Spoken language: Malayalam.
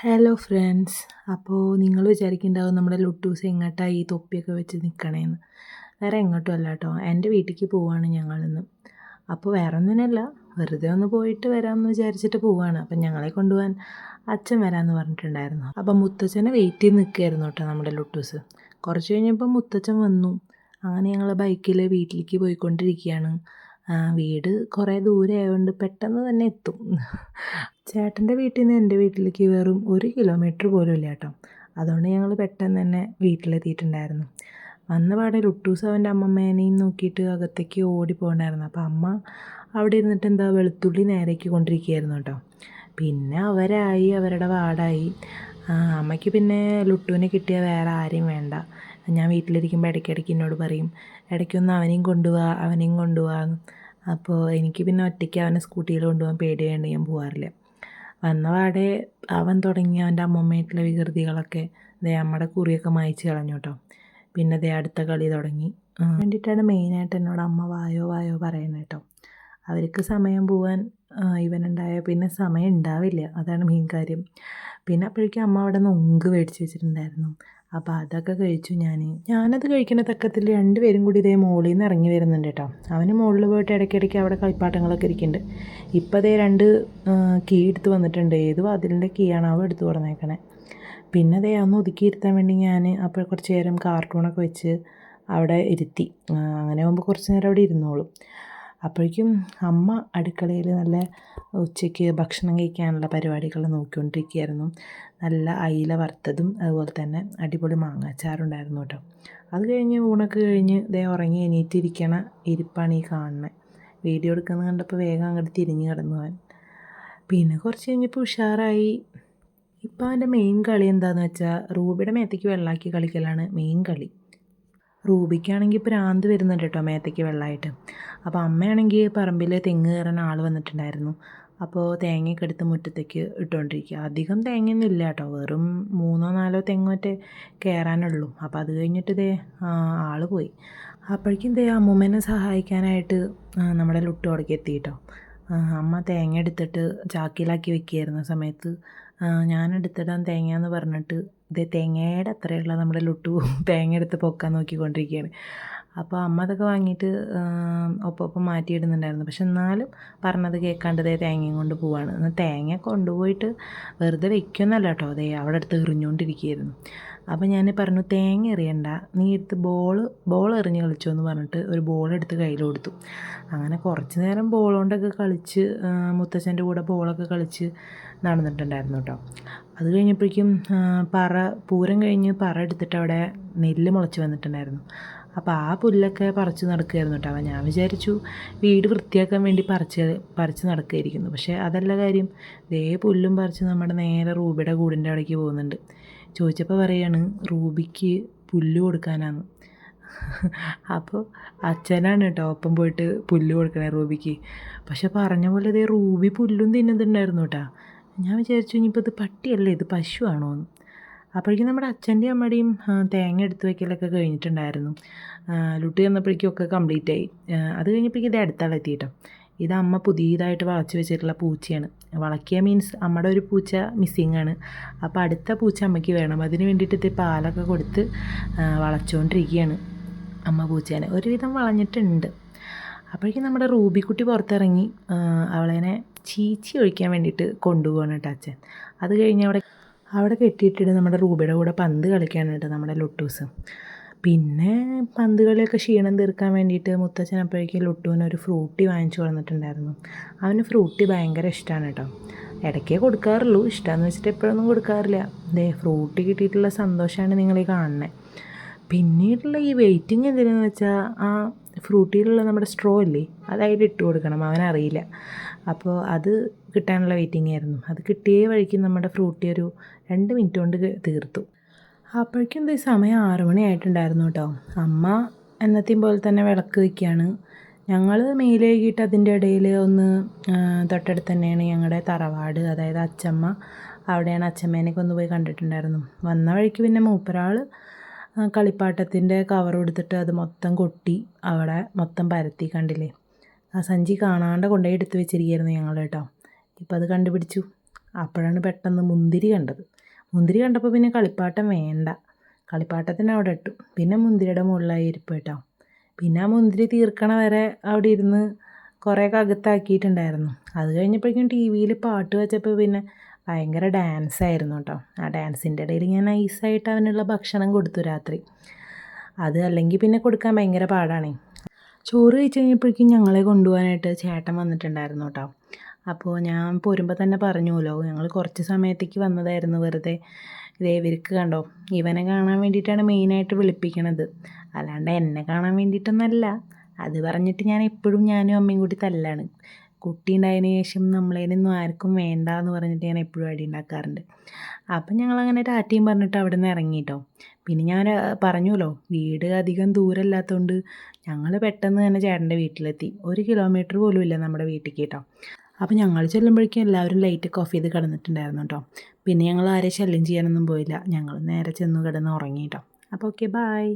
Hello friends. അപ്പോൾ നിങ്ങൾ വിചാരിക്കുന്നുണ്ടാവും നമ്മുടെ ലുട്ടൂസ് എങ്ങോട്ടാണ് ഈ തൊപ്പിയൊക്കെ വെച്ച് നിൽക്കണേന്ന്. വേറെ എങ്ങോട്ടും അല്ല കേട്ടോ, എൻ്റെ വീട്ടിലേക്ക് പോവുകയാണ് ഞങ്ങളിന്ന്. അപ്പോൾ വേറെ ഒന്നിനല്ല, വെറുതെ ഒന്ന് പോയിട്ട് വരാമെന്ന് വിചാരിച്ചിട്ട് പോവുകയാണ്. അപ്പം ഞങ്ങളെ കൊണ്ടുപോകാൻ അച്ഛൻ വരാമെന്ന് പറഞ്ഞിട്ടുണ്ടായിരുന്നു. അപ്പം മുത്തച്ഛനെ വെയിറ്റ് ചെയ്ത് നിൽക്കുകയായിരുന്നു കേട്ടോ നമ്മുടെ ലുട്ടൂസ്. കുറച്ച് കഴിഞ്ഞപ്പോൾ മുത്തച്ഛൻ വന്നു. അങ്ങനെ ഞങ്ങൾ ബൈക്കിൽ വീട്ടിലേക്ക് പോയിക്കൊണ്ടിരിക്കുകയാണ്. വീട് കുറേ ദൂരെ ആയതുകൊണ്ട് പെട്ടെന്ന് തന്നെ എത്തും. ചേട്ടൻ്റെ വീട്ടിൽ നിന്ന് എൻ്റെ വീട്ടിലേക്ക് വെറും 1 കിലോമീറ്റർ പോലും ഇല്ല കേട്ടോ. അതുകൊണ്ട് ഞങ്ങൾ പെട്ടെന്ന് തന്നെ വീട്ടിലെത്തിയിട്ടുണ്ടായിരുന്നു. വന്ന പാടെ ലുട്ടൂസ് അവൻ്റെ അമ്മമ്മേനെയും നോക്കിയിട്ട് അകത്തേക്ക് ഓടിപ്പോകണ്ടായിരുന്നു. അപ്പോൾ അമ്മ അവിടെ ഇരുന്നിട്ട് എന്താ വെളുത്തുള്ളി നേരേക്ക് കൊണ്ടിരിക്കുകയായിരുന്നു കേട്ടോ. പിന്നെ അവരായി അവരുടെ പാടായി. അമ്മയ്ക്ക് പിന്നെ ലുട്ടുവിനെ കിട്ടിയാൽ വേറെ ആരെയും വേണ്ട. ഞാൻ വീട്ടിലിരിക്കുമ്പോൾ ഇടയ്ക്കിടയ്ക്ക് എന്നോട് പറയും, ഇടയ്ക്കൊന്ന് അവനെയും കൊണ്ടുപോവാ അവനെയും കൊണ്ടുപോവാന്ന്. അപ്പോൾ എനിക്ക് പിന്നെ ഒറ്റയ്ക്ക് അവനെ സ്കൂട്ടിയിൽ കൊണ്ടുപോകാൻ പേടിയായതുകൊണ്ട് ഞാൻ പോകാറില്ല. വന്ന പാടെ അവൻ തുടങ്ങി അവൻ്റെ അമ്മമ്മയായിട്ടുള്ള വികൃതികളൊക്കെ. നമ്മുടെ കുറിയൊക്കെ മായ്ച്ച് കളഞ്ഞു കേട്ടോ. പിന്നെ അടുത്ത കളി തുടങ്ങി. വേണ്ടിയിട്ടാണ് മെയിനായിട്ട് എന്നോട് അമ്മ വായോ വായോ പറയുന്നത് കേട്ടോ. അവർക്ക് സമയം പോവാൻ ഇവനുണ്ടായാൽ പിന്നെ സമയം ഉണ്ടാവില്ല, അതാണ് മെയിൻ കാര്യം. പിന്നെ അപ്പോഴേക്കും അമ്മ അവിടെ നൊങ്ക് മേടിച്ച് വെച്ചിട്ടുണ്ടായിരുന്നു. അപ്പോൾ അതൊക്കെ കഴിച്ചു ഞാനത് കഴിക്കുന്ന തക്കത്തിൽ 2 പേരും കൂടി ഇതേ മുകളിൽ നിന്ന് ഇറങ്ങി വരുന്നുണ്ട് കേട്ടോ. അവന് മുകളിൽ പോയിട്ട് ഇടയ്ക്കിടയ്ക്ക് അവിടെ കളിപ്പാട്ടങ്ങളൊക്കെ ഇരിക്കുന്നുണ്ട്. ഇപ്പോൾ അതേ 2 കീ എടുത്ത് വന്നിട്ടുണ്ട്. ഏത് വാതിലിൻ്റെ കീ ആണ് അവ എടുത്ത് തുറന്നേക്കണേ. പിന്നെ അതേ ഒന്ന് ഒതുക്കിയിരുത്താൻ വേണ്ടി ഞാൻ അപ്പോൾ കുറച്ച് നേരം കാർട്ടൂണൊക്കെ വെച്ച് അവിടെ ഇരുത്തി. അങ്ങനെ ആകുമ്പോൾ കുറച്ച് നേരം അവിടെ ഇരുന്നോളും. അപ്പോഴേക്കും അമ്മ അടുക്കളയിൽ നല്ല ഉച്ചയ്ക്ക് ഭക്ഷണം കഴിക്കാനുള്ള പരിപാടികൾ നോക്കിക്കൊണ്ടിരിക്കുകയായിരുന്നു. നല്ല അയില വറുത്തതും അതുപോലെ തന്നെ അടിപൊളി മാങ്ങാച്ചാറുണ്ടായിരുന്നു കേട്ടോ. അത് കഴിഞ്ഞ് ഊണൊക്കെ കഴിഞ്ഞ് ഉറങ്ങി എണീറ്റിരിക്കണ ഇരിപ്പാണ് ഈ കാണുന്നത്. വീഡിയോ എടുക്കുന്നത് കണ്ടപ്പോൾ വേഗം അങ്ങോട്ട് തിരിഞ്ഞ് കിടന്നു അവൻ. പിന്നെ കുറച്ച് കഴിഞ്ഞപ്പോൾ ഉഷാറായി. ഇപ്പം അവൻ്റെ മെയിൻ കളി എന്താണെന്ന് വെച്ചാൽ റൂബിയുടെ മേത്തേക്ക് വെള്ളമാക്കി കളിക്കലാണ് മെയിൻ കളി. റൂബിക്കാണെങ്കിൽ ഭ്രാന്ത് വരുന്നുണ്ട് കേട്ടോ മേത്തേക്ക് വെള്ളമായിട്ട്. അപ്പോൾ അമ്മയാണെങ്കിൽ പറമ്പിൽ തെങ്ങ് കയറാൻ ആൾ വന്നിട്ടുണ്ടായിരുന്നു. അപ്പോൾ തേങ്ങയൊക്കെ എടുത്ത് മുറ്റത്തേക്ക് ഇട്ടുകൊണ്ടിരിക്കുക. അധികം തേങ്ങയൊന്നും ഇല്ല കേട്ടോ, വെറും 3-4 തെങ്ങൊറ്റേ കയറാനുള്ളൂ. അപ്പോൾ അത് കഴിഞ്ഞിട്ട് ആൾ പോയി. അപ്പോഴേക്കും അമ്മൂമ്മേനെ സഹായിക്കാനായിട്ട് നമ്മുടെ ലുട്ടു അവിടേക്ക് എത്തി കേട്ടോ. അമ്മ തേങ്ങ എടുത്തിട്ട് ചാക്കിലാക്കി വെക്കുകയായിരുന്ന സമയത്ത് ഞാനെടുത്തിടാൻ തേങ്ങ എന്ന് പറഞ്ഞിട്ട് തേങ്ങയുടെ അത്രയുള്ള നമ്മുടെ ലുട്ടു തേങ്ങ എടുത്ത് പൊക്കാൻ നോക്കിക്കൊണ്ടിരിക്കുകയാണ്. അപ്പോൾ അമ്മ അതൊക്കെ വാങ്ങിയിട്ട് ഒപ്പം മാറ്റിയിടുന്നുണ്ടായിരുന്നു. പക്ഷെ എന്നാലും പറഞ്ഞത് കേൾക്കാണ്ട് തേങ്ങയും കൊണ്ട് പോവാണ്. എന്നാൽ തേങ്ങ കൊണ്ടുപോയിട്ട് വെറുതെ വെക്കുന്നല്ല കേട്ടോ, അവിടെ അടുത്ത് എറിഞ്ഞുകൊണ്ടിരിക്കുകയായിരുന്നു. അപ്പോൾ ഞാൻ പറഞ്ഞു, തേങ്ങ എറിയണ്ട, നീ എടുത്ത് ബോൾ എറിഞ്ഞ് കളിച്ചോ എന്ന് പറഞ്ഞിട്ട് ഒരു ബോൾ എടുത്ത് കയ്യിൽ കൊടുത്തു. അങ്ങനെ കുറച്ച് നേരം ബോൾ കൊണ്ടൊക്കെ കളിച്ച് മുത്തച്ഛൻ്റെ കൂടെ ബോളൊക്കെ കളിച്ച് നടന്നിട്ടുണ്ടായിരുന്നു കേട്ടോ. അത് കഴിഞ്ഞപ്പോഴേക്കും പൂരം കഴിഞ്ഞ് പറ എടുത്തിട്ട് അവിടെ നെല്ല് മുളച്ച് വന്നിട്ടുണ്ടായിരുന്നു. അപ്പോൾ ആ പുല്ലൊക്കെ പറിച്ച് നടക്കുകയായിരുന്നു കേട്ടോ. അപ്പോൾ ഞാൻ വിചാരിച്ചു വീട് വൃത്തിയാക്കാൻ വേണ്ടി പറിച്ച് നടക്കുകയായിരിക്കുന്നു. പക്ഷേ അതല്ല കാര്യം, പുല്ലും പറിച്ച് നമ്മുടെ നേരെ റൂബിയുടെ കൂടിൻ്റെ അവിടേക്ക് പോകുന്നുണ്ട്. ചോദിച്ചപ്പോൾ പറയാണ് റൂബിക്ക് പുല്ല് കൊടുക്കാനാണ്. അപ്പോൾ അച്ഛനാണ് കേട്ടോ ഒപ്പം പോയിട്ട് പുല്ല് കൊടുക്കണേ റൂബിക്ക്. പക്ഷെ പറഞ്ഞ പോലെ റൂബി പുല്ലും തിന്നുന്നുണ്ടായിരുന്നു കേട്ടോ. ഞാൻ വിചാരിച്ചു ഇനിയിപ്പോൾ ഇത് പട്ടിയല്ലേ, ഇത് പശുവാണോ എന്ന്. അപ്പോഴേക്കും നമ്മുടെ അച്ഛൻ്റെയും അമ്മയുടെയും തേങ്ങ എടുത്ത് വയ്ക്കലൊക്കെ കഴിഞ്ഞിട്ടുണ്ടായിരുന്നു. ലുട്ടി വന്നപ്പോഴേക്കും ഒക്കെ കംപ്ലീറ്റ് ആയി. അത് കഴിഞ്ഞപ്പോഴേക്കും അടുത്താളെത്തി കേട്ടോ. ഇത് അമ്മ പുതിയതായിട്ട് വളച്ച് വെച്ചിട്ടുള്ള പൂച്ചയാണ്. വളയ്ക്കുക മീൻസ് അമ്മയുടെ ഒരു പൂച്ച മിസ്സിങ് ആണ്. അപ്പോൾ അടുത്ത പൂച്ച അമ്മയ്ക്ക് വേണം. അതിന് വേണ്ടിയിട്ട് പാലൊക്കെ കൊടുത്ത് വളച്ചുകൊണ്ടിരിക്കുകയാണ് അമ്മ പൂച്ചേനെ. ഒരുവിധം വളഞ്ഞിട്ടുണ്ട്. അപ്പോഴേക്കും നമ്മുടെ റൂബിക്കുട്ടി പുറത്തിറങ്ങി അവളേനെ ചീച്ചി ഒഴിക്കാൻ വേണ്ടിയിട്ട് കൊണ്ടുപോകണം കേട്ടോ അച്ഛൻ. അത് കഴിഞ്ഞ് അവിടെ കെട്ടിയിട്ടിട്ട് നമ്മുടെ റൂബിയുടെ കൂടെ പന്ത് കളിക്കാണ് കേട്ടോ നമ്മുടെ ലുട്ടൂസ്. പിന്നെ പന്ത് കളിയൊക്കെ ക്ഷീണം തീർക്കാൻ വേണ്ടിയിട്ട് മുത്തച്ഛൻ അപ്പോഴേക്കും ലുട്ടുവിന് ഒരു ഫ്രൂട്ടി വാങ്ങിച്ചു കൊടുത്തിട്ടുണ്ടായിരുന്നു. അവന് ഫ്രൂട്ടി ഭയങ്കര ഇഷ്ടമാണ് കേട്ടോ. ഇടയ്ക്കേ കൊടുക്കാറുള്ളൂ, ഇഷ്ടമെന്ന് വെച്ചിട്ട് എപ്പോഴൊന്നും കൊടുക്കാറില്ല. ഫ്രൂട്ടി കിട്ടിയിട്ടുള്ള സന്തോഷമാണ് നിങ്ങളീ കാണുന്നത്. പിന്നീടുള്ള ഈ വെയിറ്റിംഗ് എന്തിനാന്ന് വെച്ചാൽ ആ ഫ്രൂട്ടിയിലുള്ള നമ്മുടെ സ്ട്രോ ഇല്ലേ, അതായിട്ട് ഇട്ട് കൊടുക്കണം, അവനറിയില്ല. അപ്പോൾ അത് കിട്ടാനുള്ള വെയിറ്റിംഗ് ആയിരുന്നു. അത് കിട്ടിയേ വഴിക്ക് നമ്മുടെ ഫ്രൂട്ടി ഒരു 2 മിനിറ്റ് കൊണ്ട് തീർത്തു. അപ്പോഴേക്കും സമയം 6 മണിയായിട്ടുണ്ടായിരുന്നു കേട്ടോ. അമ്മ എന്നത്തെയും പോലെ തന്നെ വിളക്ക് വയ്ക്കുകയാണ്. ഞങ്ങൾ മേലേകിയിട്ട് അതിൻ്റെ ഇടയിൽ ഒന്ന് തൊട്ടടുത്ത് തന്നെയാണ് ഞങ്ങളുടെ തറവാട്, അതായത് അച്ചമ്മ. അവിടെയാണ് അച്ചമ്മേനെയൊക്കെ ഒന്ന് പോയി കണ്ടിട്ടുണ്ടായിരുന്നു. വന്ന വഴിക്ക് പിന്നെ മൂപ്പരാൾ കളിപ്പാട്ടത്തിൻ്റെ കവർ എടുത്തിട്ട് അത് മൊത്തം കൊട്ടി അവിടെ മൊത്തം പരത്തി, കണ്ടില്ലേ. ആ സഞ്ചി കാണാണ്ട് കൊണ്ടുപോയി എടുത്ത് വെച്ചിരിക്കുകയായിരുന്നു ഞങ്ങൾ കേട്ടോ. ഇപ്പം അത് കണ്ടുപിടിച്ചു. അപ്പോഴാണ് പെട്ടെന്ന് മുന്തിരി കണ്ടത്. മുന്തിരി കണ്ടപ്പോൾ പിന്നെ കളിപ്പാട്ടം വേണ്ട, കളിപ്പാട്ടത്തിന് അവിടെ ഇട്ടു. പിന്നെ മുന്തിരിയുടെ മുകളിലായി ഇരിപ്പ് കേട്ടോ. പിന്നെ ആ മുന്തിരി തീർക്കണ വരെ അവിടെ ഇരുന്ന് കുറേയൊക്കെ അകത്താക്കിയിട്ടുണ്ടായിരുന്നു. അത് കഴിഞ്ഞപ്പോഴേക്കും ടി വിയിൽ പാട്ട് വെച്ചപ്പോൾ പിന്നെ ഭയങ്കര ഡാൻസായിരുന്നു കേട്ടോ. ആ ഡാൻസിൻ്റെ ഇടയിൽ ഞാൻ നൈസായിട്ട് അവനുള്ള ഭക്ഷണം കൊടുത്തു രാത്രി. അത് അല്ലെങ്കിൽ പിന്നെ കൊടുക്കാൻ ഭയങ്കര പാടാണേ. ചോറ് കഴിച്ച് കഴിഞ്ഞപ്പോഴേക്കും ഞങ്ങളെ കൊണ്ടുപോകാനായിട്ട് ചേട്ടൻ വന്നിട്ടുണ്ടായിരുന്നു കേട്ടോ. അപ്പോൾ ഞാൻ പോരുമ്പോൾ തന്നെ പറഞ്ഞുവല്ലോ, ഞങ്ങൾ കുറച്ച് സമയത്തേക്ക് വന്നതായിരുന്നു വെറുതെ. ഇതേ ഇവർക്ക് കണ്ടോ, ഇവനെ കാണാൻ വേണ്ടിയിട്ടാണ് മെയിനായിട്ട് വിളിപ്പിക്കണത്, അല്ലാണ്ട് എന്നെ കാണാൻ വേണ്ടിയിട്ടൊന്നല്ല. അത് പറഞ്ഞിട്ട് ഞാൻ എപ്പോഴും ഞാനും അമ്മയും കൂടി തല്ലാണ്. കുട്ടി ഉണ്ടായതിന് ശേഷം നമ്മളതിനൊന്നും ആർക്കും വേണ്ട എന്ന് പറഞ്ഞിട്ട് ഞാൻ എപ്പോഴും അടി ഉണ്ടാക്കാറുണ്ട്. അപ്പം ഞങ്ങളങ്ങനെ ടാറ്റയും പറഞ്ഞിട്ട് അവിടെ നിന്ന് ഇറങ്ങിയിട്ടോ. പിന്നെ ഞാൻ പറഞ്ഞുവല്ലോ, വീട് അധികം ദൂരമില്ലാത്തതുകൊണ്ട് ഞങ്ങൾ പെട്ടെന്ന് തന്നെ ചേട്ടൻ്റെ വീട്ടിലെത്തി. 1 കിലോമീറ്റർ പോലും ഇല്ല നമ്മുടെ വീട്ടിലേക്ക് കേട്ടോ. അപ്പോൾ ഞങ്ങൾ ചെല്ലുമ്പോഴേക്കും എല്ലാവരും ലൈറ്റൊക്കെ ഓഫ് ചെയ്ത് കിടന്നിട്ടുണ്ടായിരുന്നു കേട്ടോ. പിന്നെ ഞങ്ങൾ ആരെയും ശല്യം ചെയ്യാനൊന്നും പോയില്ല, ഞങ്ങൾ നേരെ ചെന്ന് കിടന്ന് ഉറങ്ങി കേട്ടോ. അപ്പോൾ ഓക്കെ, ബായ്.